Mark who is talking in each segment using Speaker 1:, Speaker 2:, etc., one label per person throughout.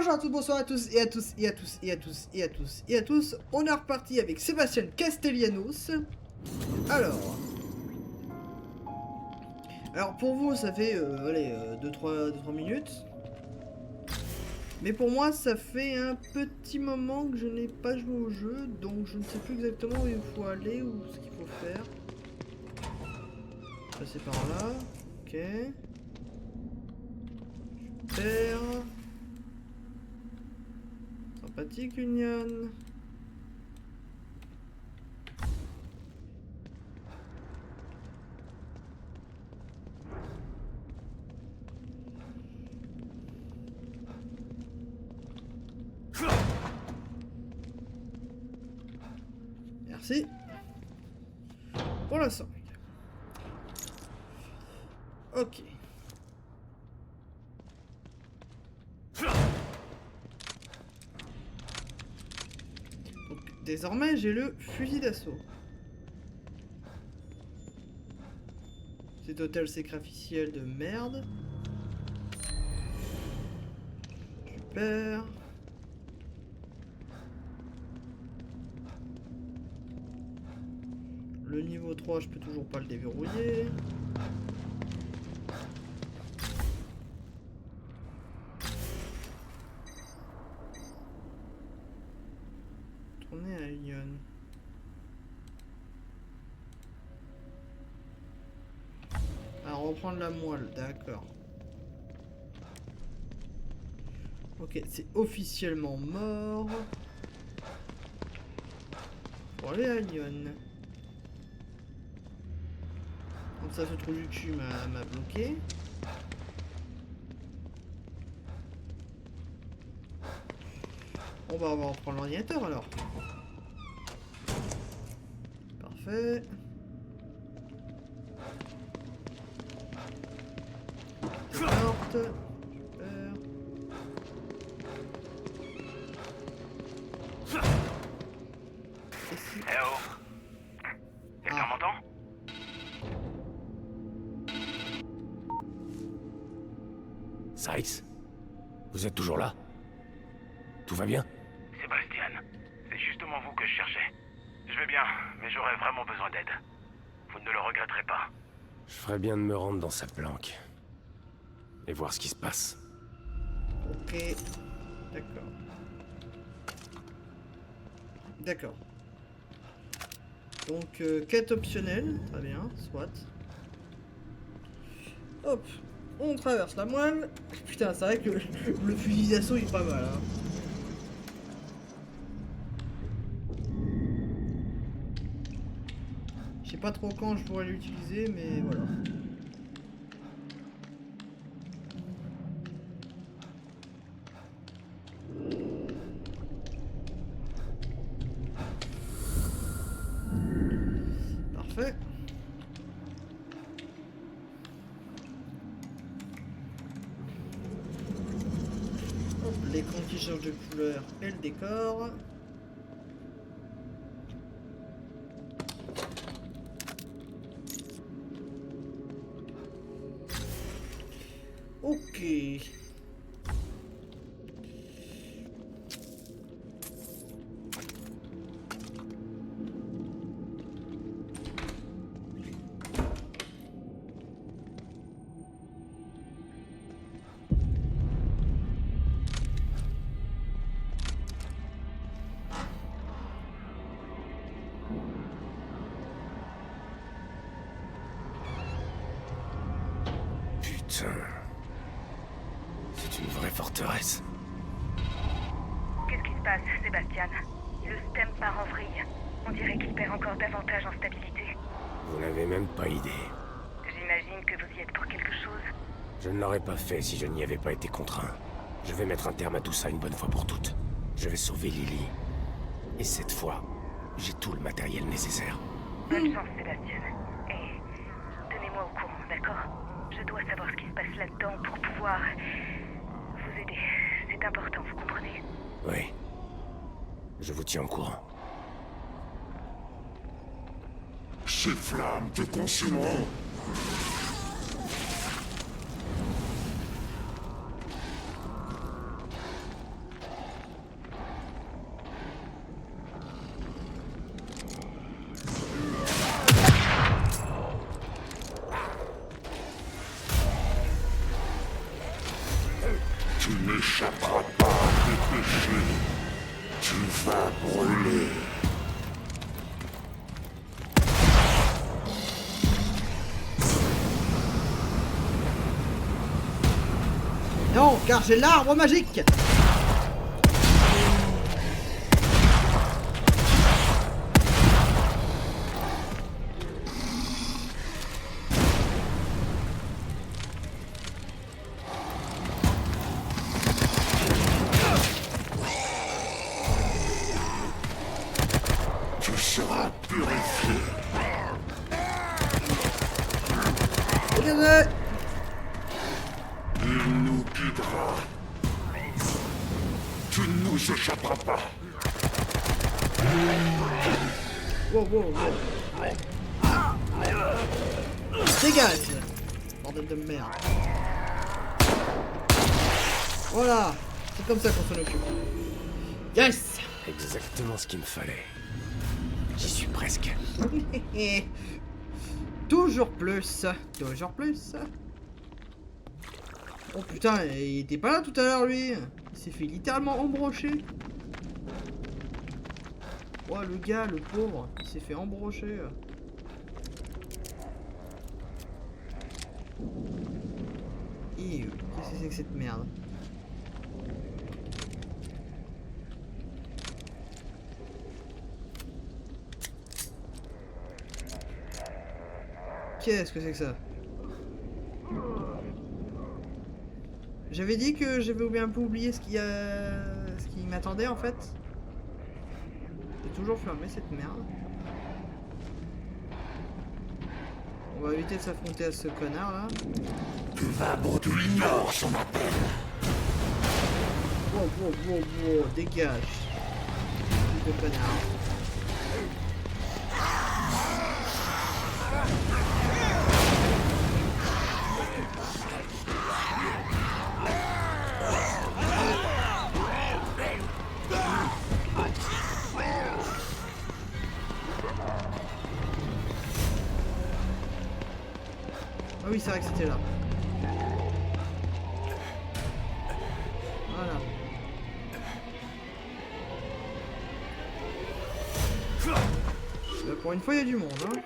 Speaker 1: Bonjour à tous, bonsoir à tous et à tous et à tous et à tous et à tous et à tous. On est reparti avec Sébastien Castellanos. Alors, pour vous ça fait allez 2-3 minutes. Mais pour moi ça fait un petit moment que je n'ai pas joué au jeu, donc je ne sais plus exactement où il faut aller ou ce qu'il faut faire. Passer par là, ok. Super. Sympathique Union. Merci. Pour la 5. Ok. Donc, désormais, j'ai le fusil d'assaut. Cet hôtel sacrificiel de merde. Super. Le niveau 3, je peux toujours pas le déverrouiller. Tourner à Union. Alors, reprendre la moelle, d'accord. Ok, c'est officiellement mort. Pour aller à Lyon. Donc ça, ce trou du cul m'a bloqué. On va reprendre l'ordinateur alors. Parfait. Porte.
Speaker 2: Eh oh! Quelqu'un m'entend?
Speaker 3: Sykes? Vous êtes toujours là? Tout va bien?
Speaker 2: Sébastien, c'est justement vous que je cherchais. Je vais bien, mais j'aurais vraiment besoin d'aide. Vous ne le regretterez pas.
Speaker 3: Je ferais bien de me rendre dans sa planque. Et voir ce qui se passe.
Speaker 1: Ok. D'accord. D'accord. Donc, quête optionnelle. Très bien, soit. Hop. On traverse la moelle. Putain, c'est vrai que le fusil d'assaut il est pas mal. Hein. Je sais pas trop quand je pourrais l'utiliser, mais voilà. Parfait. Hop, l'écran qui change de couleur et le décor. Ok.
Speaker 3: Putain. C'est une vraie forteresse.
Speaker 4: Qu'est-ce qui se passe, Sébastien? Le stem part en vrille. On dirait qu'il perd encore davantage en stabilité.
Speaker 3: Vous n'avez même pas idée.
Speaker 4: J'imagine que vous y êtes pour quelque chose.
Speaker 3: Je ne l'aurais pas fait si je n'y avais pas été contraint. Je vais mettre un terme à tout ça une bonne fois pour toutes. Je vais sauver Lily. Et cette fois, j'ai tout le matériel nécessaire.
Speaker 4: Bonne chance, Sébastien. Et tenez-moi au courant, d'accord? Je dois savoir ce qui se passe là-dedans pour pouvoir vous aider. C'est important, vous comprenez?
Speaker 3: Oui. Je vous tiens au courant.
Speaker 5: Ces flammes te consumeront. n'échapperas pas à tes péchés. Tu vas brûler.
Speaker 1: Non, car j'ai l'arbre magique.
Speaker 5: Tu seras purifié.
Speaker 1: Regardez.
Speaker 5: Il nous guidera. Tu ne nous échapperas pas.
Speaker 1: Wow, wow, wow. Dégage. Bordel de merde. Voilà. C'est comme ça qu'on s'en occupe. Yes.
Speaker 3: Exactement ce qu'il me fallait. J'y suis presque.
Speaker 1: Toujours plus. Toujours plus. Oh putain, il était pas là tout à l'heure lui. Il s'est fait littéralement embrocher. Oh le gars, le pauvre, il s'est fait embrocher. Et qu'est-ce que c'est que cette merde? Qu'est-ce que c'est que ça? J'avais dit que j'avais un peu oublié ce qui m'attendait en fait. J'ai toujours fermé cette merde. On va éviter de s'affronter à ce connard là.
Speaker 5: Tu vas brûler. Tu ignores son appel.
Speaker 1: Wow, wow, wow, wow, dégage. Fils de connard. Ah oui, c'est vrai que c'était là. Voilà. Pour une fois, il y a du monde, hein.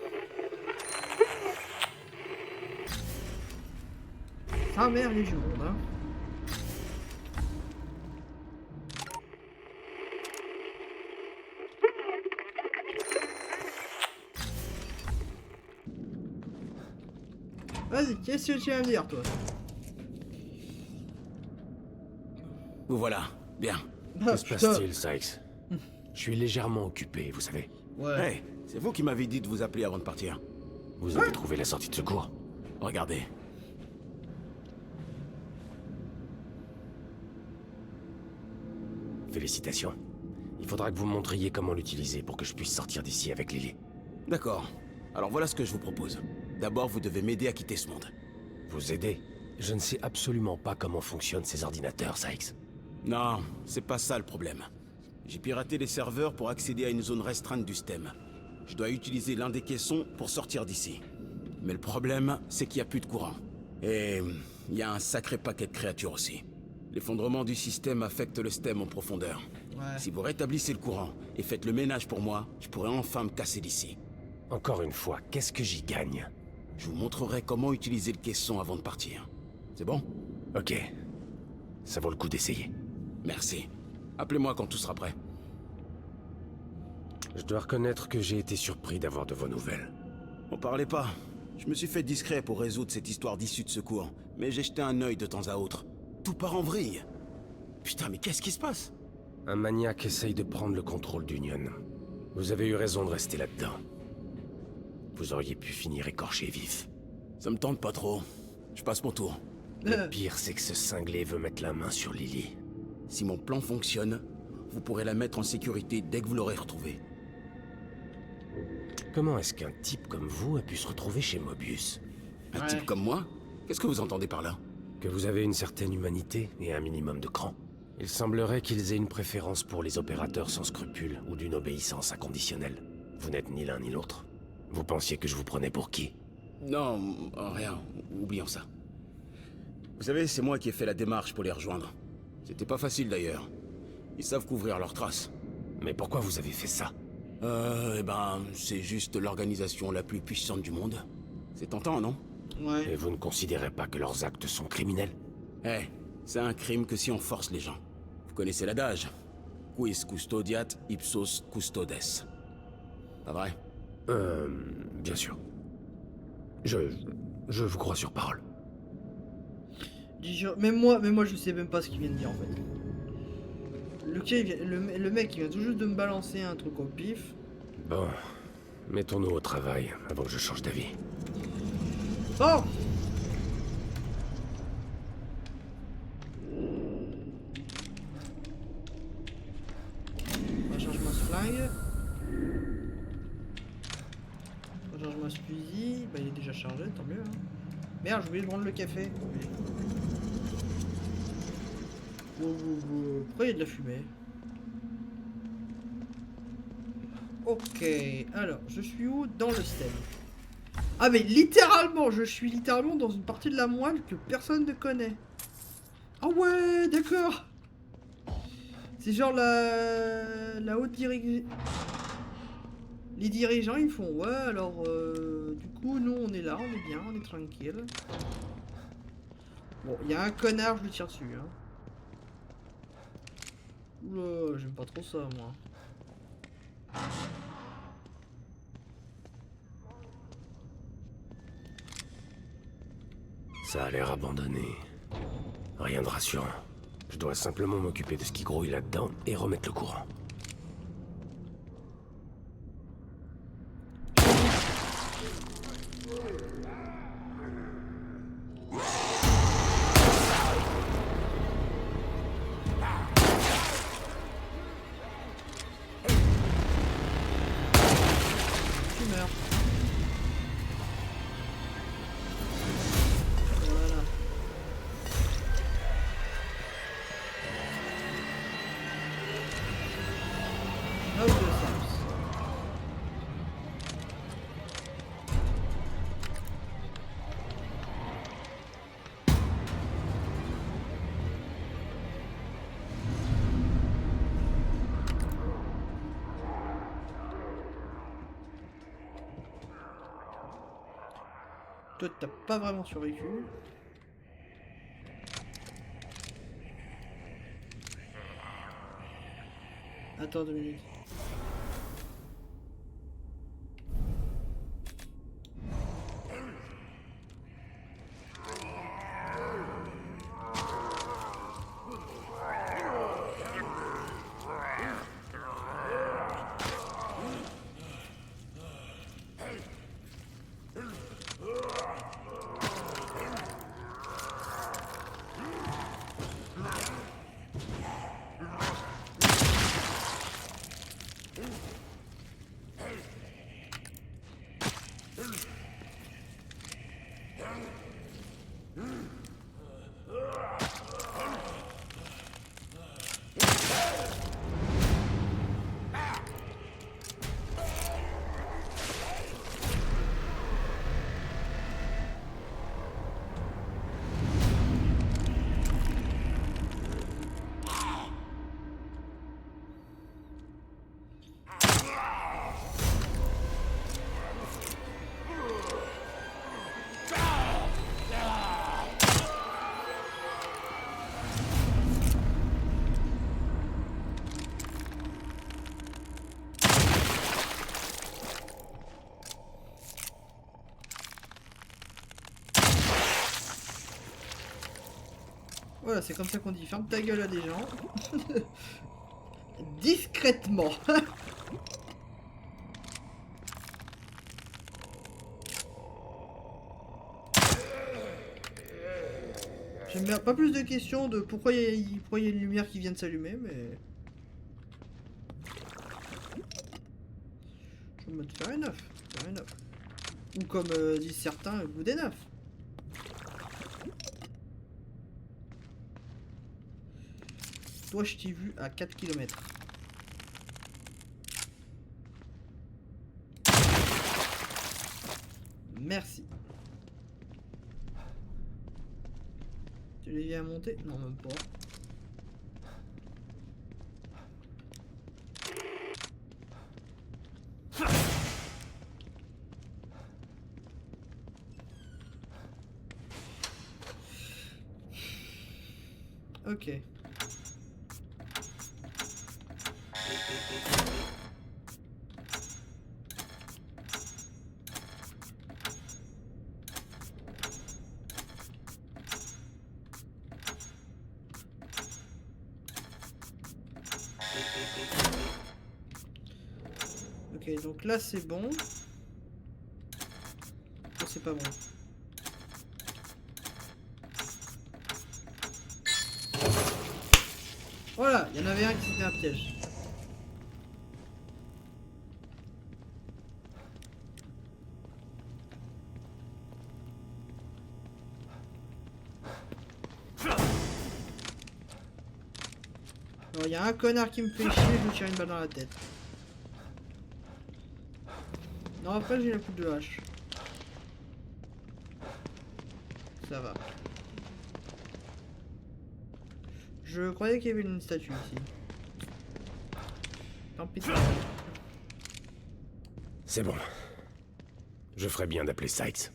Speaker 1: Ah merde, il y a du monde, hein. Vas-y, qu'est-ce que tu vas me dire, toi?
Speaker 3: Vous voilà. Bien.
Speaker 1: Ah,
Speaker 3: Que se
Speaker 1: putain.
Speaker 3: passe-t-il, Sykes? Je suis légèrement occupé, vous savez.
Speaker 1: Ouais.
Speaker 6: Hey, c'est vous qui m'avez dit de vous appeler avant de partir.
Speaker 3: Vous avez trouvé la sortie de secours?
Speaker 6: Regardez.
Speaker 3: Félicitations. Il faudra que vous me montriez comment l'utiliser pour que je puisse sortir d'ici avec Lily.
Speaker 6: D'accord. Alors voilà ce que je vous propose. D'abord, vous devez m'aider à quitter ce monde.
Speaker 3: Vous aider? Je ne sais absolument pas comment fonctionnent ces ordinateurs, Sykes.
Speaker 6: Non, c'est pas ça le problème. J'ai piraté les serveurs pour accéder à une zone restreinte du système. Je dois utiliser l'un des caissons pour sortir d'ici. Mais le problème, c'est qu'il n'y a plus de courant. Et il y a un sacré paquet de créatures aussi. L'effondrement du système affecte le système en profondeur.
Speaker 1: Ouais.
Speaker 6: Si vous rétablissez le courant et faites le ménage pour moi, je pourrai enfin me casser d'ici.
Speaker 3: Encore une fois, qu'est-ce que j'y gagne?
Speaker 6: Je vous montrerai comment utiliser le caisson avant de partir. C'est bon?
Speaker 3: Ok. Ça vaut le coup d'essayer.
Speaker 6: Merci. Appelez-moi quand tout sera prêt.
Speaker 3: Je dois reconnaître que j'ai été surpris d'avoir de vos nouvelles.
Speaker 6: On parlait pas. Je me suis fait discret pour résoudre cette histoire d'issue de secours, mais j'ai jeté un œil de temps à autre. Tout part en vrille. Putain, mais qu'est-ce qui se passe?
Speaker 3: Un maniaque essaye de prendre le contrôle d'Union. Vous avez eu raison de rester là-dedans. Vous auriez pu finir écorché vif.
Speaker 6: Ça me tente pas trop. Je passe mon tour.
Speaker 3: Le pire, c'est que ce cinglé veut mettre la main sur Lily.
Speaker 6: Si mon plan fonctionne, vous pourrez la mettre en sécurité dès que vous l'aurez retrouvée.
Speaker 3: Comment est-ce qu'un type comme vous a pu se retrouver chez Mobius?
Speaker 6: Un
Speaker 1: Ouais.
Speaker 6: type comme moi? Qu'est-ce que vous entendez par là?
Speaker 3: Que vous avez une certaine humanité et un minimum de cran. Il semblerait qu'ils aient une préférence pour les opérateurs sans scrupules ou d'une obéissance inconditionnelle. Vous n'êtes ni l'un ni l'autre. Vous pensiez que je vous prenais pour qui?
Speaker 6: Non, rien. Oublions ça. Vous savez, c'est moi qui ai fait la démarche pour les rejoindre. C'était pas facile d'ailleurs. Ils savent couvrir leurs traces.
Speaker 3: Mais pourquoi vous avez fait ça?
Speaker 6: Eh ben, c'est juste l'organisation la plus puissante du monde. C'est tentant, non?
Speaker 1: Ouais.
Speaker 3: Et vous ne considérez pas que leurs actes sont criminels?
Speaker 6: Eh, c'est un crime que si on force les gens. Vous connaissez l'adage? Quis custodiat ipsos custodes. Pas vrai?
Speaker 3: Bien sûr. Je vous crois sur parole.
Speaker 1: Même moi, je sais même pas ce qu'il vient de dire en fait. Le mec, il vient tout juste de me balancer un truc au pif.
Speaker 3: Bon, mettons-nous au travail avant que je change d'avis.
Speaker 1: Bon. Recharge-moi ce flingue. Recharge-moi ce fusil. Bah il est déjà chargé, tant mieux. Hein. Merde, j'ai oublié de prendre le café. Pourquoi il y a de la fumée? Ok, alors, je suis où? Dans le stem. Ah mais littéralement, je suis littéralement dans une partie de la moelle que personne ne connaît. Ah ouais, d'accord. C'est genre la haute dirigeante. Les dirigeants ils font ouais alors du coup nous on est là, on est bien, on est tranquille. Bon, il y a un connard, je lui tire dessus hein. Oula, j'aime pas trop ça moi.
Speaker 3: Ça a l'air abandonné. Rien de rassurant. Je dois simplement m'occuper de ce qui grouille là-dedans et remettre le courant.
Speaker 1: Tu meurs. Voilà. Note de Sams. Toi, t'as pas vraiment survécu. Attends 2 minutes. Voilà, c'est comme ça qu'on dit ferme ta gueule à des gens. Discrètement. J'aime bien, pas plus de questions de pourquoi il y a une lumière qui vient de s'allumer, mais... Je vais me mettre faire enough, faire enough. Ou comme disent certains, good enough. Toi, je t'ai vu à 4 km. Merci. Tu les viens à monter? Non, même pas. Ok. Ok, donc là c'est bon. Là c'est pas bon. Voilà, il y en avait un qui c'était un piège. Alors il y a un connard qui me fait chier, je lui tire une balle dans la tête. Non, après j'ai la coupe de hache. Ça va. Je croyais qu'il y avait une statue ici. Tant pis.
Speaker 3: C'est bon. Je ferais bien d'appeler Sykes.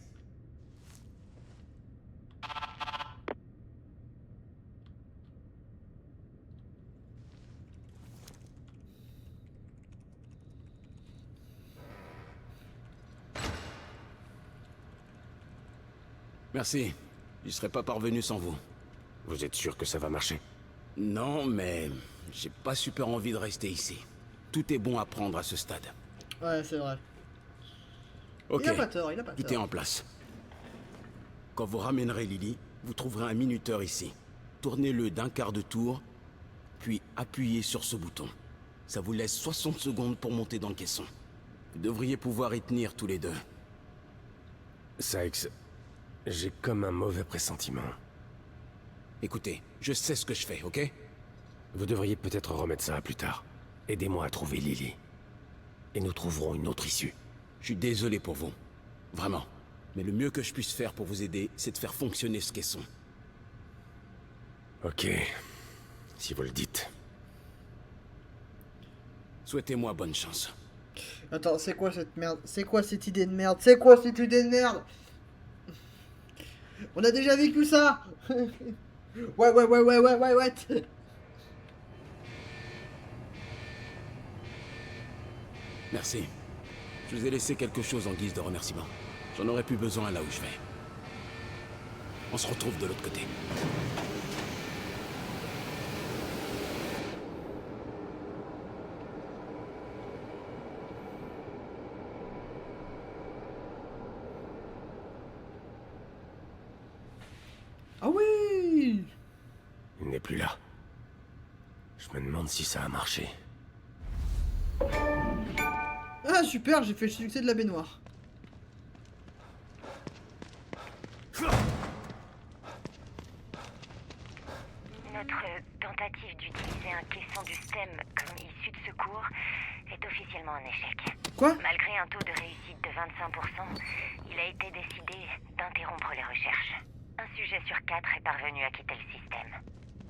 Speaker 6: Merci. J'y serais pas parvenu sans vous.
Speaker 3: Vous êtes sûr que ça va marcher?
Speaker 6: Non, mais j'ai pas super envie de rester ici. Tout est bon à prendre à ce stade.
Speaker 1: Ouais, c'est vrai.
Speaker 6: Ok,
Speaker 1: Il a pas tort, il a pas
Speaker 6: tout est
Speaker 1: tort.
Speaker 6: en place. Quand vous ramènerez Lily, vous trouverez un minuteur ici. Tournez-le d'un quart de tour, puis appuyez sur ce bouton. Ça vous laisse 60 secondes pour monter dans le caisson. Vous devriez pouvoir y tenir tous les deux.
Speaker 3: Sykes, j'ai comme un mauvais pressentiment.
Speaker 6: Écoutez, je sais ce que je fais, ok?
Speaker 3: Vous devriez peut-être remettre ça à plus tard. Aidez-moi à trouver Lily. Et nous trouverons une autre issue.
Speaker 6: Je suis désolé pour vous. Vraiment. Mais le mieux que je puisse faire pour vous aider, c'est de faire fonctionner ce caisson.
Speaker 3: Ok. Si vous le dites.
Speaker 6: Souhaitez-moi bonne chance.
Speaker 1: Attends, c'est quoi cette merde? C'est quoi cette idée de merde? C'est quoi cette idée de merde? On a déjà vécu ça. Ouais.
Speaker 6: Merci. Je vous ai laissé quelque chose en guise de remerciement. J'en aurais plus besoin là où je vais. On se retrouve de l'autre côté.
Speaker 1: Ah oui.
Speaker 3: Il n'est plus là. Je me demande si ça a marché.
Speaker 1: Ah super, j'ai fait le succès de la baignoire.
Speaker 4: Notre tentative d'utiliser un caisson du STEM comme issue de secours est officiellement un échec.
Speaker 1: Quoi?
Speaker 4: Malgré un taux de réussite de 25%, il a été décidé d'interrompre les recherches. Un sujet sur 4 est parvenu à quitter le système.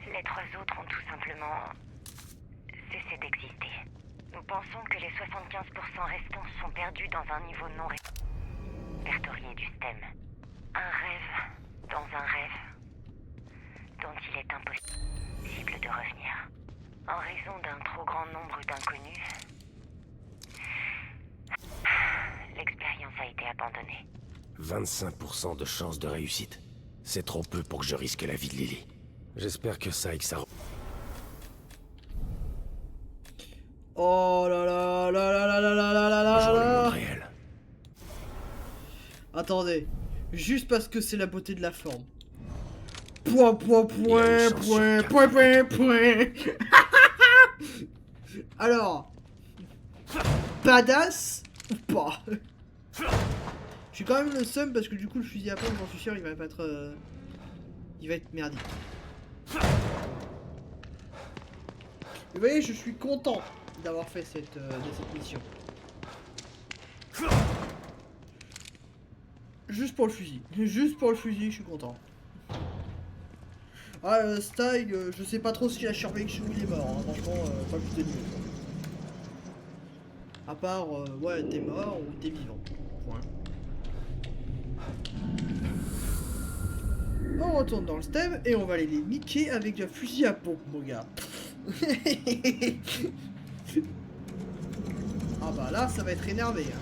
Speaker 4: Les 3 autres ont tout simplement cessé d'exister. Nous pensons que les 75% restants sont perdus dans un niveau non répertorié du STEM. Un rêve dans un rêve dont il est impossible de revenir. En raison d'un trop grand nombre d'inconnus, l'expérience a été abandonnée.
Speaker 3: 25% de chance de réussite. C'est trop peu pour que je risque la vie de Lily. J'espère que Sykes a...
Speaker 1: Oh là là là là là là là là là là
Speaker 3: rejoint le
Speaker 1: là.
Speaker 3: monde réel.
Speaker 1: Attendez, juste parce que c'est la beauté de la forme. Point. Alors, badass ou pas? Je suis quand même le seum parce que du coup le fusil à pompe, j'en suis sûr, il va pas être, il va être merdique. Vous voyez, je suis content d'avoir fait de cette mission. Juste pour le fusil. Juste pour le fusil, je suis content. Ah, Style, je sais pas trop si la survécu il est mort. Hein. Franchement, pas plus de mieux. À part, ouais, t'es mort ou t'es vivant. Point. On retourne dans le stem et on va aller les niquer avec un fusil à pompe, mon gars. Ah bah là, ça va être énervé. Hein.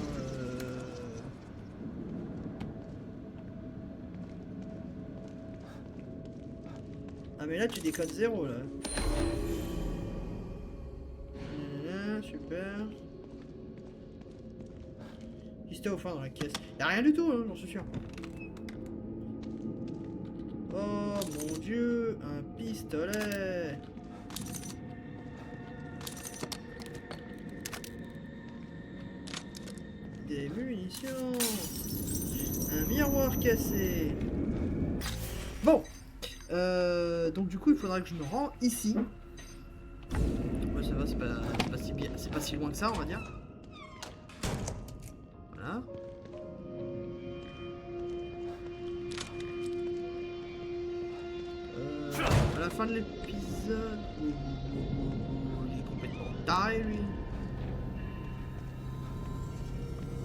Speaker 1: Ah mais là, tu décodes 0 là. Super. Qu'est-ce qu'il y a au fond dans la caisse? Y'a rien du tout, hein, j'en suis sûr. Oh mon dieu, un pistolet. Des munitions. Un miroir cassé. Bon. Donc du coup, il faudra que je me rende ici. Ouais, ça va, c'est pas si bien, c'est pas si loin que ça, on va dire. Voilà. À la fin de l'épisode, il est complètement taré lui.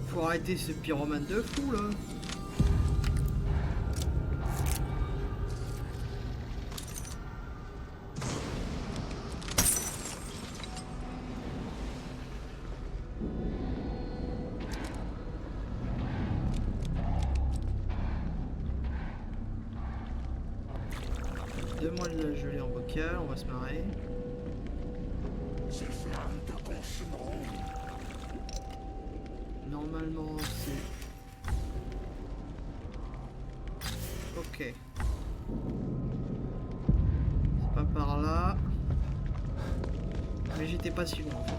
Speaker 1: Faut arrêter ce pyromane de fou là. Donne-moi de la gelée en bocal, on va se marrer. Normalement c'est... Ok. C'est pas par là. Mais j'étais pas si loin en fait.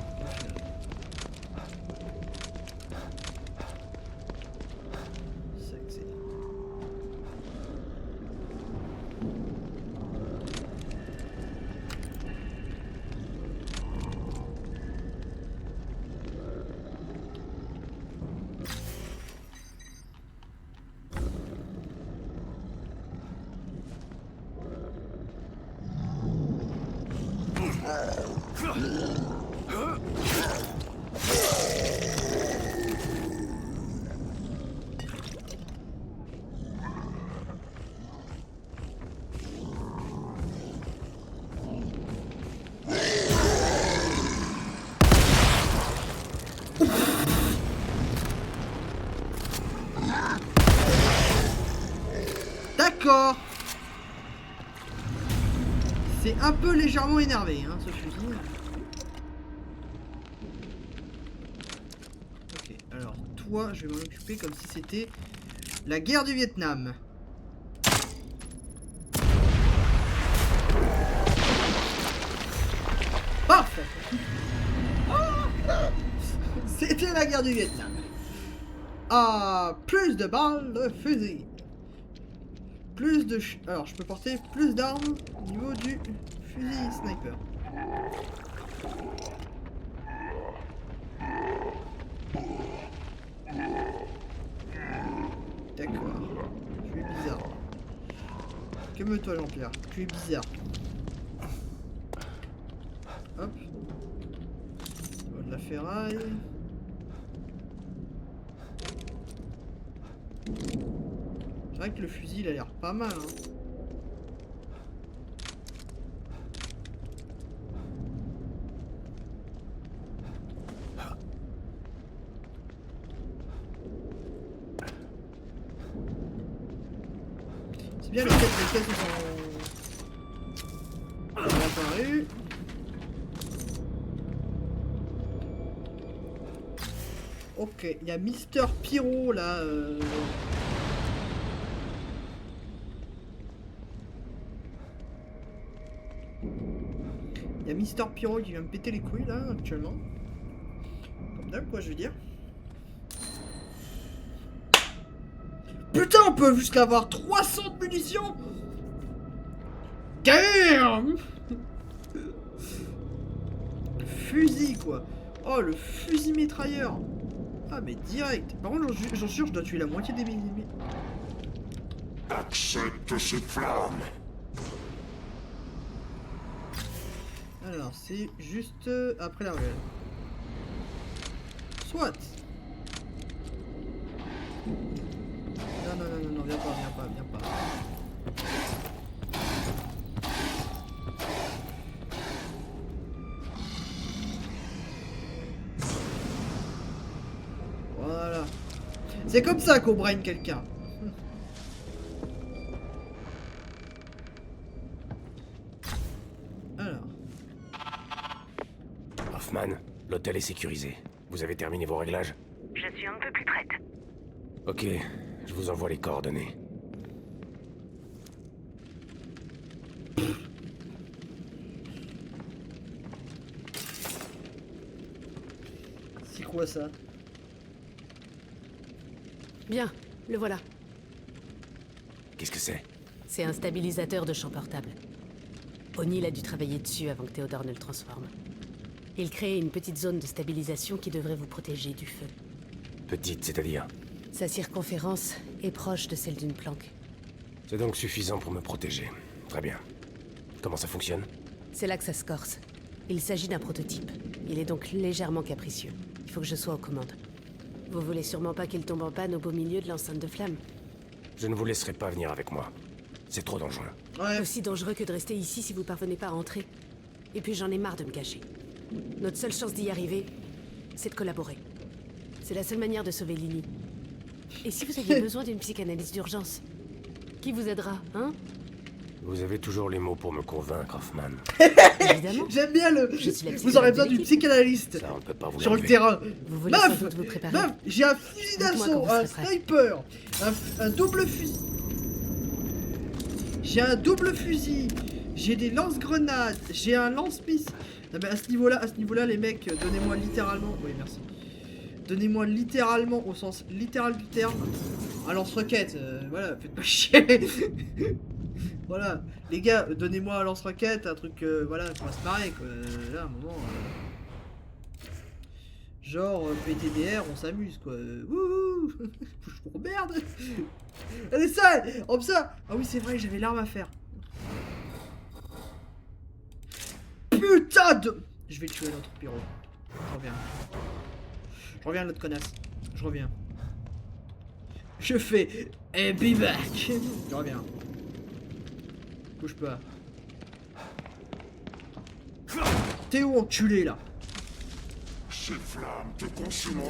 Speaker 1: D'accord. C'est un peu légèrement énervé, hein, ce fusil. Ok, alors toi, je vais m'en occuper comme si c'était la guerre du Vietnam. Parfait. C'était la guerre du Vietnam. Ah, plus de balles de fusil. Plus de... Alors, je peux porter plus d'armes au niveau du fusil sniper. D'accord. Tu es bizarre. Calme-toi, Jean-Pierre. Tu es bizarre. Hop. De la ferraille. C'est vrai que le fusil il a l'air pas mal hein. C'est bien les caisses sont apparues. Ok, il y a Mister Pyro là. Il y a Mister Pyro qui vient me péter les couilles là actuellement. Comme d'hab quoi je veux dire. Putain on peut jusqu'à avoir 300 de munitions. Damn. Fusil quoi. Oh le fusil métrailleur. Ah mais direct. Par contre j'en suis sûr je dois tuer la moitié des ennemis.
Speaker 5: Accepte ces flammes.
Speaker 1: Alors c'est juste après la ruelle. Soit. Non, viens pas. Voilà. C'est comme ça qu'on brain quelqu'un. Alors.
Speaker 3: Hoffman, l'hôtel est sécurisé. Vous avez terminé vos réglages?
Speaker 4: Je suis un peu plus prête.
Speaker 3: Ok, je vous envoie les coordonnées.
Speaker 1: C'est quoi ça?
Speaker 7: Bien, le voilà.
Speaker 3: Qu'est-ce que c'est?
Speaker 7: C'est un stabilisateur de champ portable. O'Neill a dû travailler dessus avant que Théodore ne le transforme. Il crée une petite zone de stabilisation qui devrait vous protéger du feu.
Speaker 3: Petite, c'est-à-dire?
Speaker 7: Sa circonférence est proche de celle d'une planque.
Speaker 3: C'est donc suffisant pour me protéger. Très bien. Comment ça fonctionne?
Speaker 7: C'est là que ça se corse. Il s'agit d'un prototype. Il est donc légèrement capricieux. Il faut que je sois aux commandes. Vous voulez sûrement pas qu'il tombe en panne au beau milieu de l'enceinte de flamme.
Speaker 3: Je ne vous laisserai pas venir avec moi. C'est trop dangereux.
Speaker 1: Ouais.
Speaker 7: Aussi dangereux que de rester ici si vous parvenez pas à entrer. Et puis j'en ai marre de me cacher. Notre seule chance d'y arriver, c'est de collaborer. C'est la seule manière de sauver Lily. Et si vous aviez besoin d'une psychanalyse d'urgence, qui vous aidera, hein?
Speaker 3: Vous avez toujours les mots pour me convaincre, Hoffman.
Speaker 7: Évidemment.
Speaker 1: J'aime bien le.
Speaker 7: Je suis la
Speaker 1: Vous aurez
Speaker 7: psychologue
Speaker 1: besoin
Speaker 7: de
Speaker 1: d'une
Speaker 7: l'équipe.
Speaker 1: psychanalyste
Speaker 3: Ça, on ne peut pas vous
Speaker 1: sur le
Speaker 3: l'enlever.
Speaker 1: terrain.
Speaker 7: Vous voulez sans
Speaker 1: Meuf,
Speaker 7: doute vous préparer.
Speaker 1: meuf, j'ai un fusil
Speaker 7: Dites-moi
Speaker 1: d'assaut,
Speaker 7: quand vous
Speaker 1: un
Speaker 7: serez prêt.
Speaker 1: sniper, un double fusil. J'ai un double fusil. J'ai des lance-grenades. J'ai un lance-missiles. Non mais à ce niveau-là, les mecs, donnez-moi littéralement. Oui, merci. Donnez-moi littéralement, au sens littéral du terme, un lance-roquette. Voilà, faites pas chier. Voilà, les gars, donnez-moi un lance-roquette, un truc, voilà, on va se marrer quoi. Là, à un moment. Genre, PTDR, on s'amuse quoi. Wouhou. Oh merde. Elle est sale. Oh ça. Ah oui, c'est vrai, j'avais l'arme à faire. Putain de. Je vais tuer notre pyro. Je reviens. Je reviens, notre connasse. Je reviens. Je fais. Et be back. Je reviens. Bouge pas. T'es où, enculé là?
Speaker 5: Ces flammes te consumeront.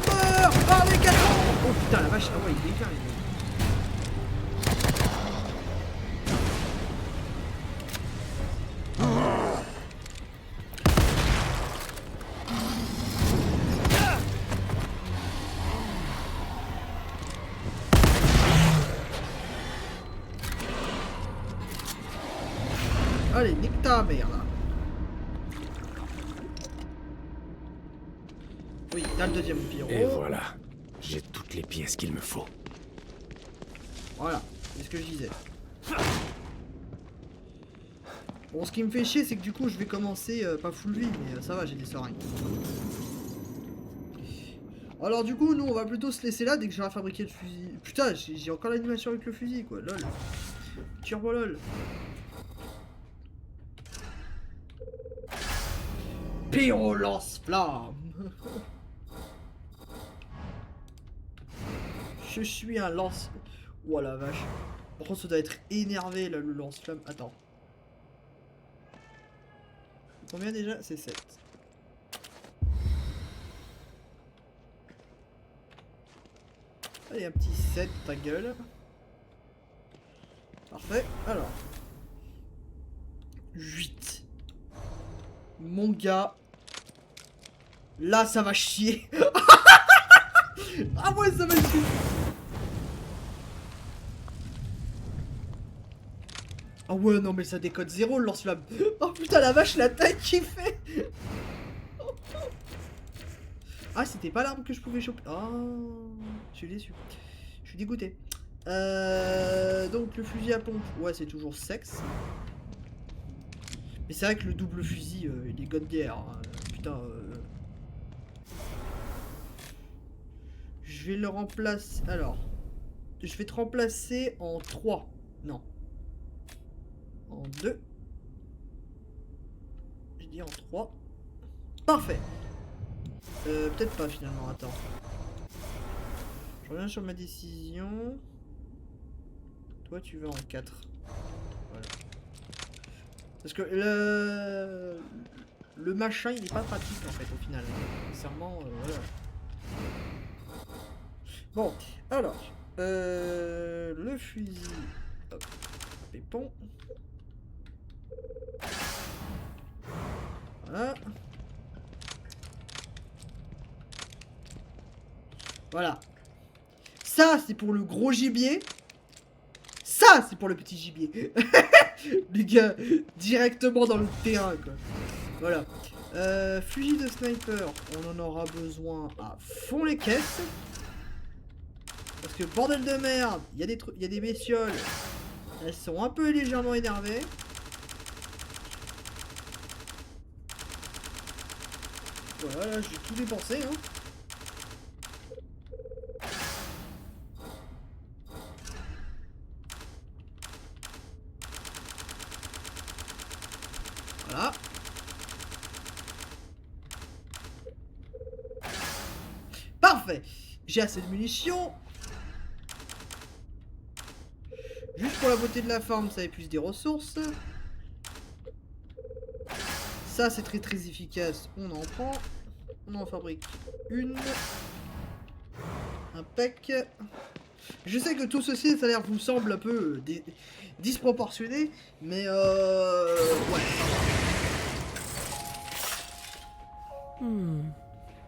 Speaker 1: Meurs par les canons. Oh putain la vache, ah ouais il est carré. Allez, nique ta mère là. Oui, t'as le deuxième pyro.
Speaker 3: Et voilà. J'ai toutes les pièces qu'il me faut.
Speaker 1: Voilà, c'est ce que je disais. Bon, ce qui me fait chier, c'est que du coup, je vais commencer, pas full vie, mais ça va, j'ai des seringues. Alors du coup, nous, on va plutôt se laisser là dès que j'aurai fabriqué le fusil. Putain, j'ai encore l'animation avec le fusil, quoi, lol. Turbo lol. Pyro lance-flamme. Je suis un lance... Oh la vache. Par contre, ça doit être énervé, là, le lance-flamme. Attends. Combien déjà? C'est 7. Allez, un petit 7, ta gueule. Parfait. Alors. 8. Mon gars. Là, ça va chier. Ah ouais, ça va chier. Ah ouais, non, mais ça décode 0 le lance-flamme. Oh putain, la vache, la taille qu'il fait. Ah, c'était pas l'arme que je pouvais choper. Oh, je suis déçu. Je suis dégoûté. Donc, le fusil à pompe. Ouais, c'est toujours sexe. Mais c'est vrai que le double fusil, il est god tier. Hein. Putain. Je vais le remplacer. Alors. Je vais te remplacer en 3. Non. En 2. Je dis en 3. Parfait. Peut-être pas finalement, attends. Je reviens sur ma décision. Toi tu vas en 4. Voilà. Parce que le machin il est pas pratique en fait au final. Sincèrement, voilà. Bon, alors, le fusil, hop, pépon. Voilà. Voilà. Ça, c'est pour le gros gibier. Ça, c'est pour le petit gibier. Les gars, directement dans le terrain, quoi. Voilà. Fusil de sniper, on en aura besoin à fond les caisses. Parce que bordel de merde, il y a des bestioles. Elles sont un peu légèrement énervées. Voilà, là, j'ai tout dépensé, hein. Voilà. Parfait. J'ai assez de munitions. Juste pour la beauté de la forme, ça épuise des ressources. Ça, c'est très très efficace. On en prend. On en fabrique une. Impec. Je sais que tout ceci, ça a l'air vous semble un peu disproportionné, mais ouais.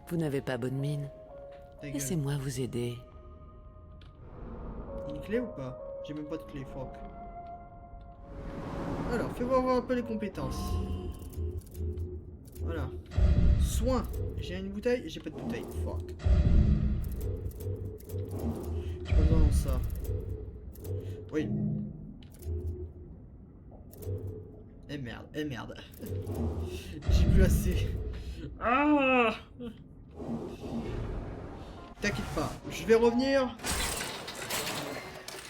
Speaker 7: Vous n'avez pas bonne mine.
Speaker 1: Ta gueule.
Speaker 7: Laissez-moi vous aider.
Speaker 1: Une clé ou pas? J'ai même pas de clé, fuck. Alors, fais-moi voir un peu les compétences. Voilà. Soin. J'ai une bouteille, j'ai pas de bouteille. Fuck. J'ai pas besoin de ça. Oui. Eh merde, eh merde. J'ai plus assez. Ah! T'inquiète pas, je vais revenir.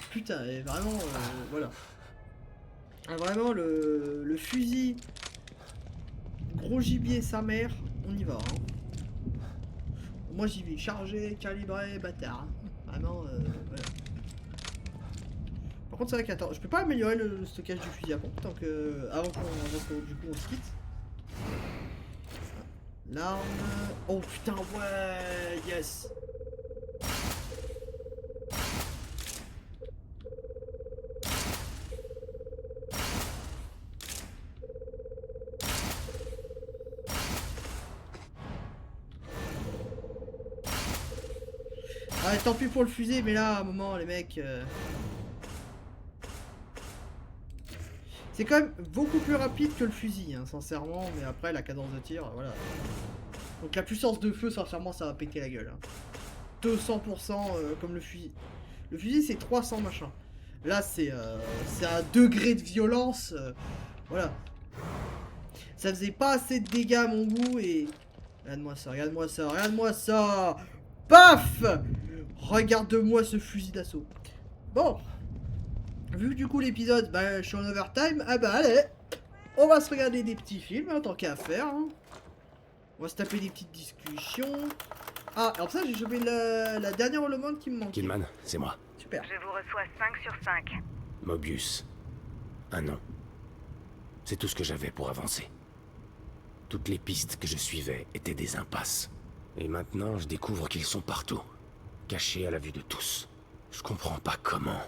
Speaker 1: Putain, et vraiment, voilà. Ah, vraiment, le fusil gros gibier sa mère, on y va. Hein. Moi j'y vais chargé, calibré, bâtard. Vraiment, voilà. Par contre, c'est vrai qu'attends, je peux pas améliorer le stockage du fusil à pompe tant que. Avant qu'on du coup on se quitte. L'arme. Oh putain, ouais, yes! Ah, tant pis pour le fusil, mais là, à un moment, les mecs. C'est quand même beaucoup plus rapide que le fusil, hein, sincèrement, mais après, la cadence de tir, voilà. Donc la puissance de feu, sincèrement, ça va péter la gueule. Hein. 200% comme le fusil. Le fusil, c'est 300 machin. Là, c'est un degré de violence. Voilà. Ça faisait pas assez de dégâts à mon goût et... Regarde-moi ça, regarde-moi ça, regarde-moi ça. Paf! Regarde-moi ce fusil d'assaut. Bon. Vu que du coup l'épisode, bah, je suis en overtime, ah bah allez. On va se regarder des petits films, hein, tant qu'à faire. Hein. On va se taper des petites discussions. Ah, alors ça, j'ai chopé la dernière holomonde qui me manque.
Speaker 3: Kidman, c'est moi.
Speaker 1: Super.
Speaker 4: Je vous reçois 5 sur 5.
Speaker 3: Mobius. Un nom. C'est tout ce que j'avais pour avancer. Toutes les pistes que je suivais étaient des impasses. Et maintenant, je découvre qu'ils sont partout. Cachés à la vue de tous. Je comprends pas comment.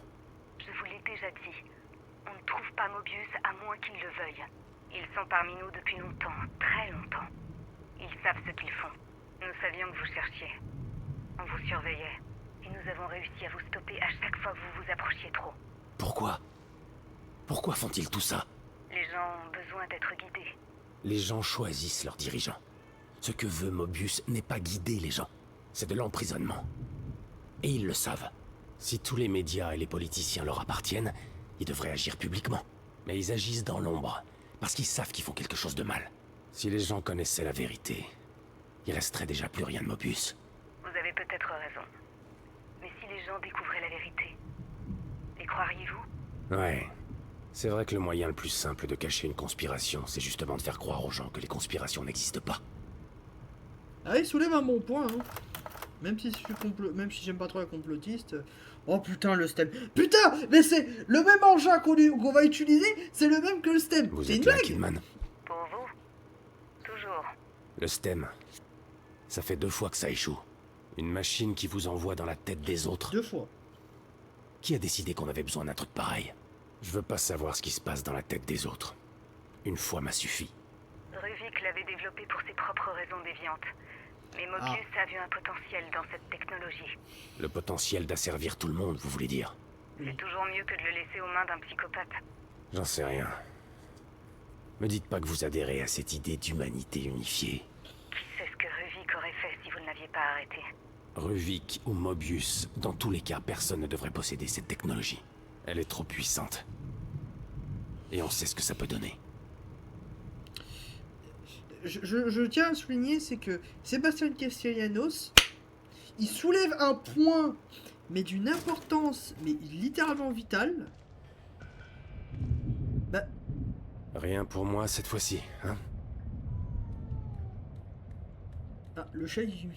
Speaker 4: Je vous l'ai déjà dit. On ne trouve pas Mobius à moins qu'ils le veuillent. Ils sont parmi nous depuis longtemps, très longtemps. Ils savent ce qu'ils font. Nous savions que vous cherchiez. On vous surveillait. Et nous avons réussi à vous stopper à chaque fois que vous vous approchiez trop.
Speaker 3: Pourquoi? Pourquoi font-ils tout ça?
Speaker 4: Les gens ont besoin d'être guidés.
Speaker 3: Les gens choisissent leurs dirigeants. Ce que veut Mobius n'est pas guider les gens. C'est de l'emprisonnement. Et ils le savent. Si tous les médias et les politiciens leur appartiennent, ils devraient agir publiquement. Mais ils agissent dans l'ombre, parce qu'ils savent qu'ils font quelque chose de mal. Si les gens connaissaient la vérité, il resterait déjà plus rien de Mobius.
Speaker 4: Vous avez peut-être raison. Mais si les gens découvraient la vérité, les croiriez-vous?
Speaker 3: Ouais. C'est vrai que le moyen le plus simple de cacher une conspiration, c'est justement de faire croire aux gens que les conspirations n'existent pas.
Speaker 1: Ah, il soulève un bon point, hein. Même si même si j'aime pas trop les complotistes. Oh putain, le stem. Putain, mais c'est le même engin qu'on va utiliser, c'est le même que le stem.
Speaker 3: Vous
Speaker 1: C'est une
Speaker 3: êtes là,
Speaker 1: blague.
Speaker 3: Kidman.
Speaker 4: Pour vous, toujours.
Speaker 3: Le stem. Ça fait 2 fois que ça échoue. Une machine qui vous envoie dans la tête des autres.
Speaker 1: 2 fois.
Speaker 3: Qui a décidé qu'on avait besoin d'un truc pareil? Je veux pas savoir ce qui se passe dans la tête des autres. Une fois m'a suffi.
Speaker 4: Ruvik l'avait développé pour ses propres raisons déviantes. Mais Mobius a vu un potentiel dans cette technologie.
Speaker 3: Le potentiel d'asservir tout le monde, vous voulez dire?
Speaker 4: C'est toujours mieux que de le laisser aux mains d'un psychopathe.
Speaker 3: J'en sais rien. Me dites pas que vous adhérez à cette idée d'humanité unifiée.
Speaker 4: Qui sait ce que Ruvik aurait fait si vous ne l'aviez pas arrêté?
Speaker 3: Ruvik ou Mobius, dans tous les cas, personne ne devrait posséder cette technologie. Elle est trop puissante. Et on sait ce que ça peut donner.
Speaker 1: Je tiens à souligner, c'est que Sébastien Castellanos, il soulève un point, mais d'une importance, mais littéralement vitale. Bah,
Speaker 3: Rien pour moi cette fois-ci, hein?
Speaker 1: ah, le chat, il...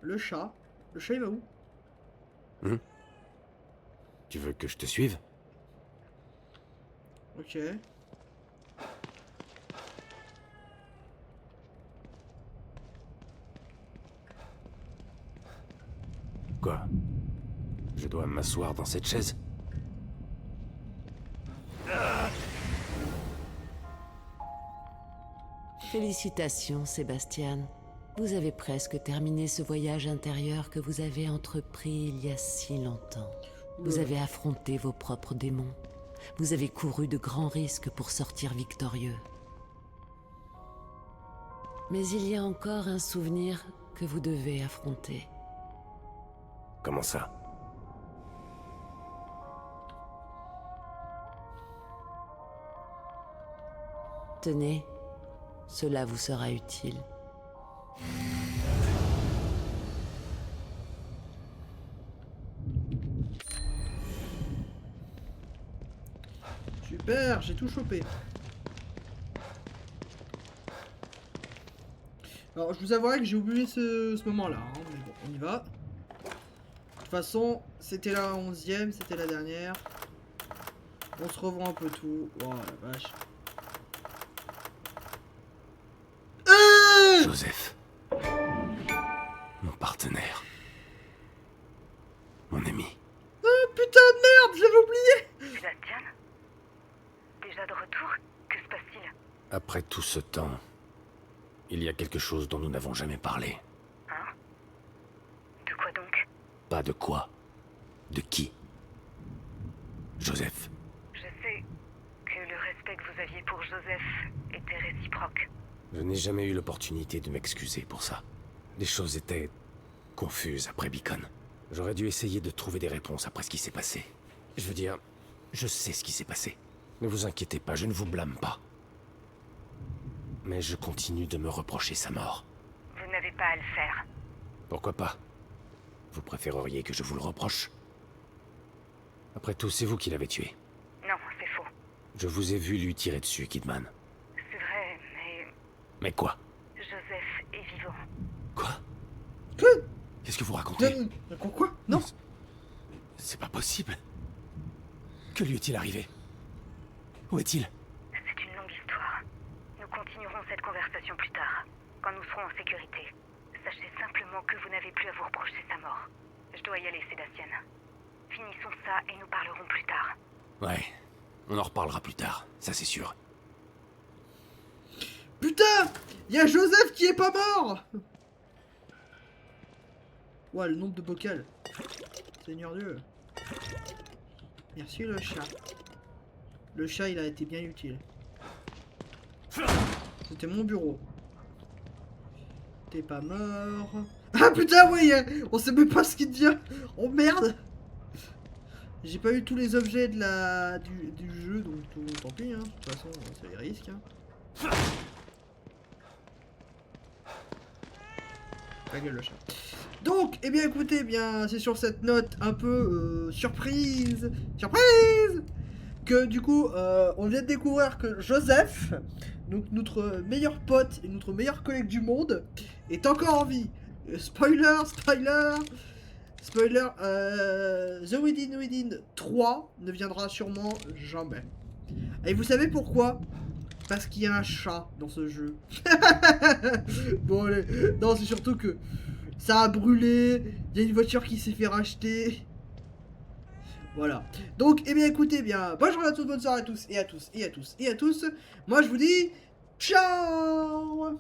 Speaker 1: Le chat il va où?
Speaker 3: Tu veux que je te suive?
Speaker 1: Ok.
Speaker 3: Quoi? Je dois m'asseoir dans cette chaise?
Speaker 7: Félicitations, Sébastien. Vous avez presque terminé ce voyage intérieur que vous avez entrepris il y a si longtemps. Vous avez affronté vos propres démons. Vous avez couru de grands risques pour sortir victorieux. Mais il y a encore un souvenir que vous devez affronter.
Speaker 3: Comment ça?
Speaker 7: Tenez, cela vous sera utile.
Speaker 1: Super, j'ai tout chopé. Alors, je vous avouerai que j'ai oublié ce moment-là, hein, mais bon, on y va. De toute façon, c'était la 11e, c'était la dernière. On se revoit un peu tout. Oh la vache.
Speaker 3: Joseph. Mon partenaire. Mon ami.
Speaker 1: Oh putain de merde, je l'avais oublié.
Speaker 4: Sébastien? Déjà de retour? Que se passe-t-il?
Speaker 3: Après tout ce temps, il y a quelque chose dont nous n'avons jamais parlé.
Speaker 4: Hein? De quoi donc?
Speaker 3: Pas de quoi. De qui? Joseph.
Speaker 4: Je sais que le respect que vous aviez pour Joseph était réciproque.
Speaker 3: Je n'ai jamais eu l'opportunité de m'excuser pour ça. Les choses étaient confuses après Beacon. J'aurais dû essayer de trouver des réponses après ce qui s'est passé. Je veux dire, je sais ce qui s'est passé. Ne vous inquiétez pas, je ne vous blâme pas. Mais je continue de me reprocher sa mort.
Speaker 4: Vous n'avez pas à le faire.
Speaker 3: Pourquoi pas? Vous préféreriez que je vous le reproche? Après tout, c'est vous qui l'avez tué.
Speaker 4: Non, c'est faux.
Speaker 3: Je vous ai vu lui tirer dessus, Kidman.
Speaker 4: C'est vrai, mais
Speaker 3: Mais quoi?
Speaker 4: Joseph est vivant.
Speaker 3: Quoi?
Speaker 1: Quoi?
Speaker 3: Qu'est-ce que vous racontez?
Speaker 1: Quoi? Non.
Speaker 3: C'est pas possible. Que lui est-il arrivé? Où est-il?
Speaker 4: C'est une longue histoire. Nous continuerons cette conversation plus tard, quand nous serons en sécurité. Sachez simplement que vous n'avez plus à vous reprocher sa mort. Je dois y aller, Sébastien. Finissons ça et nous parlerons plus tard.
Speaker 3: Ouais, on en reparlera plus tard, ça c'est sûr.
Speaker 1: Putain, y a Joseph qui est pas mort. Ouais, le nombre de bocals. Seigneur Dieu. Merci le chat. Le chat, il a été bien utile. C'était mon bureau. T'es pas mort. Ah putain, oui, on sait même pas ce qui devient. Oh merde. J'ai pas eu tous les objets de du jeu, donc tant pis, hein. De toute façon, c'est les risques. Hein. Ta gueule, le chat. Donc, eh bien écoutez, c'est sur cette note un peu surprise que du coup, on vient de découvrir que Joseph, donc notre meilleur pote et notre meilleur collègue du monde, est encore en vie. Spoiler, The Within 3 ne viendra sûrement jamais. Et vous savez pourquoi? Parce qu'il y a un chat dans ce jeu. Bon allez, non c'est surtout que ça a brûlé, il y a une voiture qui s'est fait racheter. Voilà. Donc, eh bien écoutez, eh bien, bonjour à tous, bonne soirée à tous, et à tous, et à tous, et à tous. Moi je vous dis, ciao!